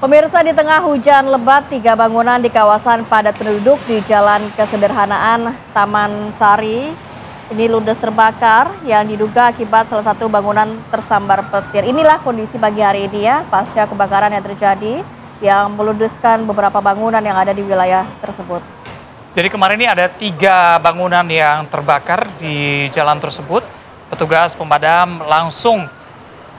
Pemirsa, di tengah hujan lebat, 3 bangunan di kawasan padat penduduk di Jalan Kesederhanaan Taman Sari ini ludes terbakar yang diduga akibat salah satu bangunan tersambar petir. Inilah kondisi pagi hari ini ya, pasca kebakaran yang terjadi yang meludeskan beberapa bangunan yang ada di wilayah tersebut. Jadi kemarin ini ada 3 bangunan yang terbakar di jalan tersebut. Petugas pemadam langsung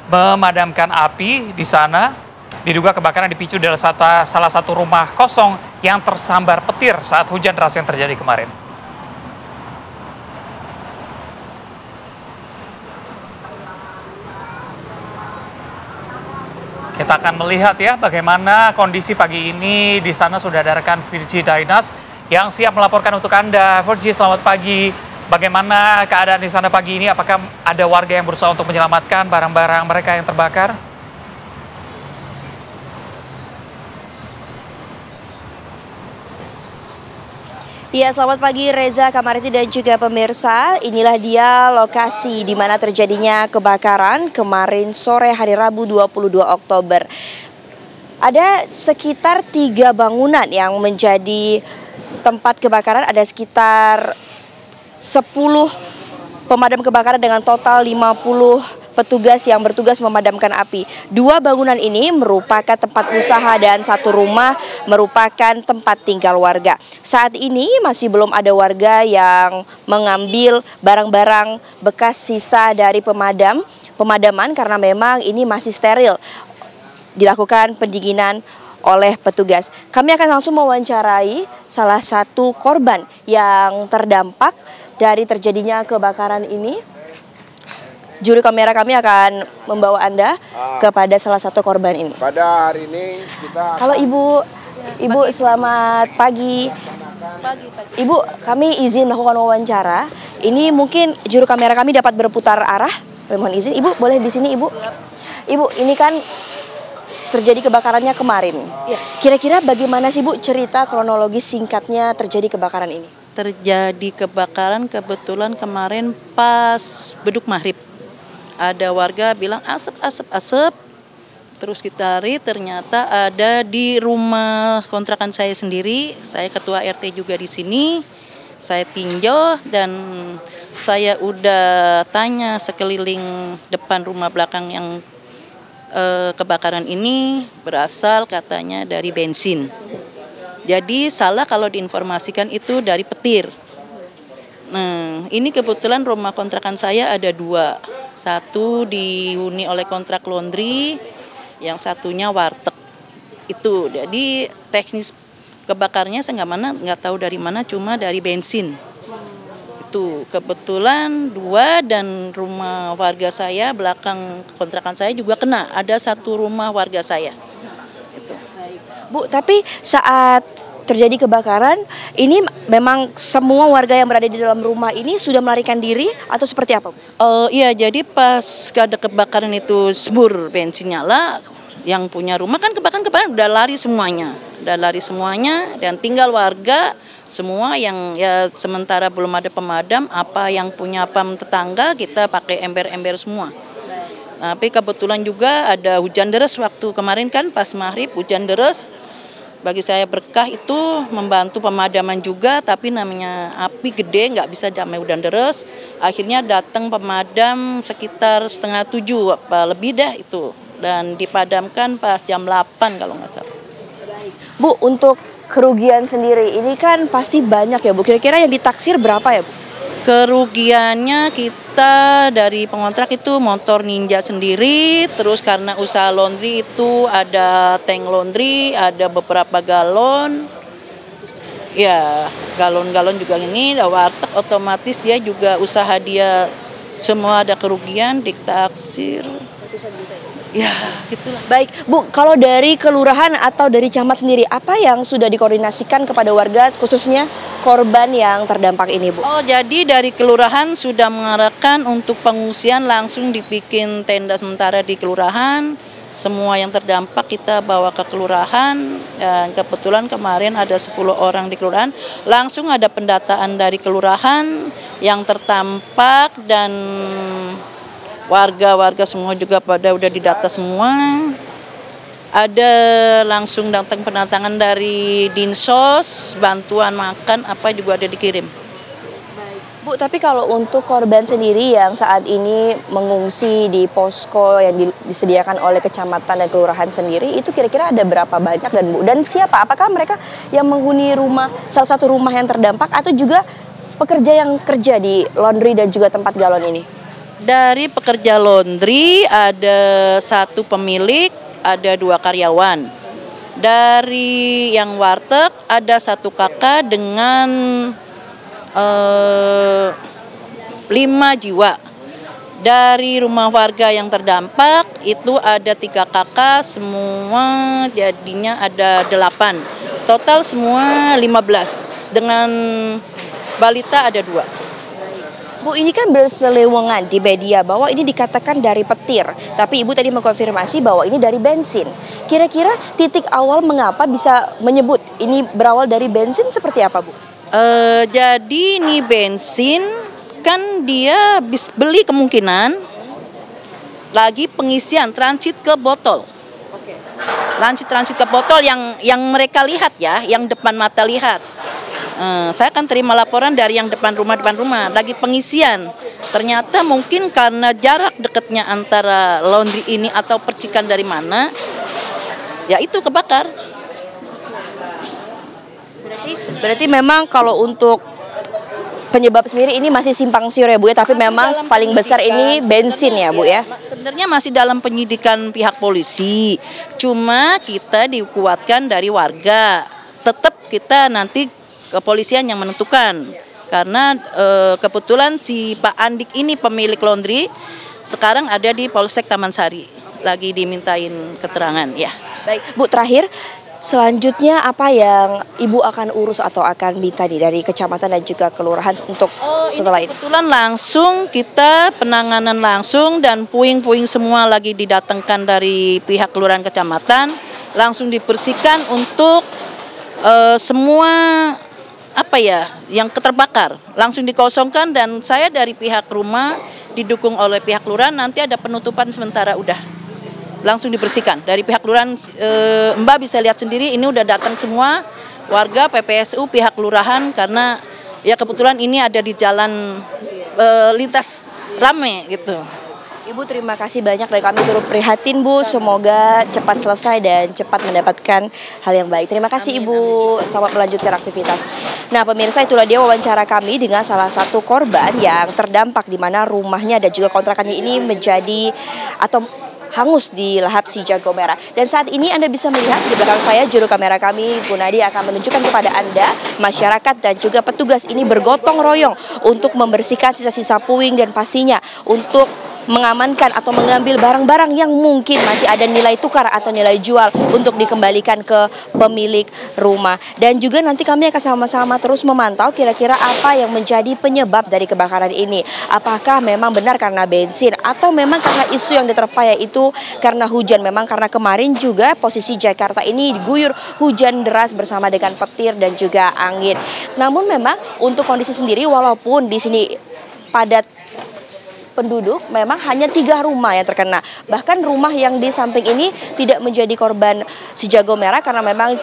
memadamkan api di sana. Diduga kebakaran dipicu dari salah satu rumah kosong yang tersambar petir saat hujan deras yang terjadi kemarin. Kita akan melihat ya bagaimana kondisi pagi ini. Di sana sudah ada rekan Virgi Dainas yang siap melaporkan untuk Anda. Virgi, selamat pagi. Bagaimana keadaan di sana pagi ini? Apakah ada warga yang berusaha untuk menyelamatkan barang-barang mereka yang terbakar? Ya, selamat pagi Reza, Kamariti dan juga pemirsa. Inilah dia lokasi di mana terjadinya kebakaran kemarin sore hari Rabu 22 Oktober. Ada sekitar 3 bangunan yang menjadi tempat kebakaran, ada sekitar 10 pemadam kebakaran dengan total 50 petugas yang bertugas memadamkan api. 2 bangunan ini merupakan tempat usaha dan 1 rumah merupakan tempat tinggal warga. Saat ini masih belum ada warga yang mengambil barang-barang bekas sisa dari pemadaman karena memang ini masih steril. Dilakukan pendinginan oleh petugas. Kami akan langsung mewawancarai salah satu korban yang terdampak dari terjadinya kebakaran ini. Juru kamera kami akan membawa Anda kepada salah satu korban ini. Pada hari ini kita... Halo Ibu selamat pagi. Ibu, kami izin melakukan wawancara. Ini mungkin juru kamera kami dapat berputar arah. Mohon izin, Ibu boleh di sini Ibu. Ibu, ini kan terjadi kebakarannya kemarin. Kira-kira bagaimana sih Bu cerita kronologis singkatnya terjadi kebakaran ini? Terjadi kebakaran kebetulan kemarin pas beduk maghrib. Ada warga bilang asap. Terus kita cari ternyata ada di rumah kontrakan saya sendiri. Saya ketua RT juga di sini. Saya tinjau dan saya udah tanya sekeliling depan rumah belakang yang kebakaran ini berasal katanya dari bensin. Jadi salah kalau diinformasikan itu dari petir. Nah, ini kebetulan rumah kontrakan saya ada 2. Satu dihuni oleh kontrak laundry, yang satunya warteg. Itu jadi teknis kebakarnya saya nggak tahu dari mana, cuma dari bensin. Itu kebetulan 2 dan rumah warga saya belakang kontrakan saya juga kena. Ada 1 rumah warga saya. Itu. Bu, tapi saat terjadi kebakaran, ini memang semua warga yang berada di dalam rumah ini sudah melarikan diri atau seperti apa? Iya, jadi pas ada kebakaran itu sembur bensin nyala, yang punya rumah kan kebakaran udah lari semuanya, dan tinggal warga semua yang ya sementara belum ada pemadam, apa yang punya pam tetangga kita pakai ember-ember semua. Tapi kebetulan juga ada hujan deras waktu kemarin kan pas maghrib hujan deras. Bagi saya berkah itu membantu pemadaman juga, tapi namanya api gede nggak bisa jamai hujan deras. Akhirnya datang pemadam sekitar 6:30 apa lebih dah itu, dan dipadamkan pas jam 8 kalau nggak salah. Bu, untuk kerugian sendiri ini kan pasti banyak ya Bu. Kira-kira yang ditaksir berapa ya Bu? Kerugiannya kita dari pengontrak itu motor Ninja sendiri, terus karena usaha laundry itu ada tank laundry, ada beberapa galon, ya galon-galon juga ini, ada warteg otomatis dia juga usaha dia semua ada kerugian, ditaksir. Ya, gitulah. Baik, Bu, kalau dari kelurahan atau dari camat sendiri, apa yang sudah dikoordinasikan kepada warga, khususnya korban yang terdampak ini, Bu? Oh, jadi dari kelurahan sudah mengarahkan untuk pengungsian langsung dibikin tenda sementara di kelurahan. Semua yang terdampak kita bawa ke kelurahan, dan kebetulan kemarin ada 10 orang di kelurahan. Langsung ada pendataan dari kelurahan yang terdampak dan warga-warga semua juga pada udah didata semua. ada langsung datang pendatangan dari Dinsos, bantuan makan apa juga ada dikirim. Bu, tapi kalau untuk korban sendiri yang saat ini mengungsi di posko yang disediakan oleh kecamatan dan kelurahan sendiri, itu kira-kira ada berapa banyak dan Bu? Dan siapa? Apakah mereka yang menghuni rumah, salah satu rumah yang terdampak atau juga pekerja yang kerja di laundry dan juga tempat galon ini? Dari pekerja laundry ada 1 pemilik, ada 2 karyawan. Dari yang warteg ada 1 kakak dengan 5 jiwa. Dari rumah warga yang terdampak itu ada 3 kakak, semua jadinya ada 8. Total semua 15. Dengan balita ada 2. Bu, ini kan berseliweran di media bahwa ini dikatakan dari petir, tapi Ibu tadi mengkonfirmasi bahwa ini dari bensin. Kira-kira titik awal mengapa bisa menyebut ini berawal dari bensin seperti apa, Bu? Jadi ini bensin kan dia habis beli kemungkinan lagi pengisian transit ke botol. Transit ke botol yang mereka lihat ya, yang depan mata lihat. Saya akan terima laporan dari yang depan rumah lagi pengisian. Ternyata mungkin karena jarak dekatnya antara laundry ini atau percikan dari mana, ya itu kebakar. Berarti memang kalau untuk penyebab sendiri ini masih simpang siur ya Bu ya, tapi memang paling besar ini bensin ya Bu ya. Sebenarnya masih dalam penyidikan pihak polisi. Cuma kita dikuatkan dari warga. Tetap kita nanti kepolisian yang menentukan. Karena kebetulan si Pak Andik ini pemilik laundry sekarang ada di Polsek Taman Sari. Lagi dimintain keterangan ya. Baik, Bu, terakhir selanjutnya apa yang Ibu akan urus atau akan minta nih dari kecamatan dan juga kelurahan untuk setelah ini? Kebetulan langsung kita penanganan langsung dan puing-puing semua lagi didatangkan dari pihak kelurahan kecamatan, langsung dibersihkan untuk semua yang terbakar langsung dikosongkan, dan saya dari pihak rumah didukung oleh pihak kelurahan nanti ada penutupan sementara udah. Langsung dibersihkan dari pihak kelurahan. Mbak bisa lihat sendiri ini udah datang semua warga, PPSU, pihak kelurahan, karena ya kebetulan ini ada di jalan lintas rame gitu. Ibu terima kasih banyak, dan kami turut prihatin Bu, semoga cepat selesai dan cepat mendapatkan hal yang baik. Terima kasih Ibu, selamat melanjutkan aktivitas. Nah pemirsa, itulah dia wawancara kami dengan salah satu korban yang terdampak di mana rumahnya dan juga kontrakannya ini menjadi atau hangus di lahap si jago merah. Dan saat ini Anda bisa melihat di belakang saya juru kamera kami Gunadi akan menunjukkan kepada Anda masyarakat dan juga petugas ini bergotong royong untuk membersihkan sisa-sisa puing dan pastinya untuk mengamankan atau mengambil barang-barang yang mungkin masih ada nilai tukar atau nilai jual untuk dikembalikan ke pemilik rumah. Dan juga nanti kami akan sama-sama terus memantau kira-kira apa yang menjadi penyebab dari kebakaran ini. Apakah memang benar karena bensin atau memang karena isu yang diterpa yaitu karena hujan. Memang karena kemarin juga posisi Jakarta ini diguyur hujan deras bersama dengan petir dan juga angin. Namun memang untuk kondisi sendiri walaupun di sini padat penduduk, memang hanya 3 rumah yang terkena. Bahkan rumah yang di samping ini tidak menjadi korban si jago merah karena memang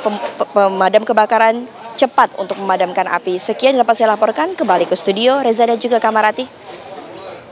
pemadam kebakaran cepat untuk memadamkan api. Sekian dapat saya laporkan, kembali ke studio Reza dan juga Kamarati.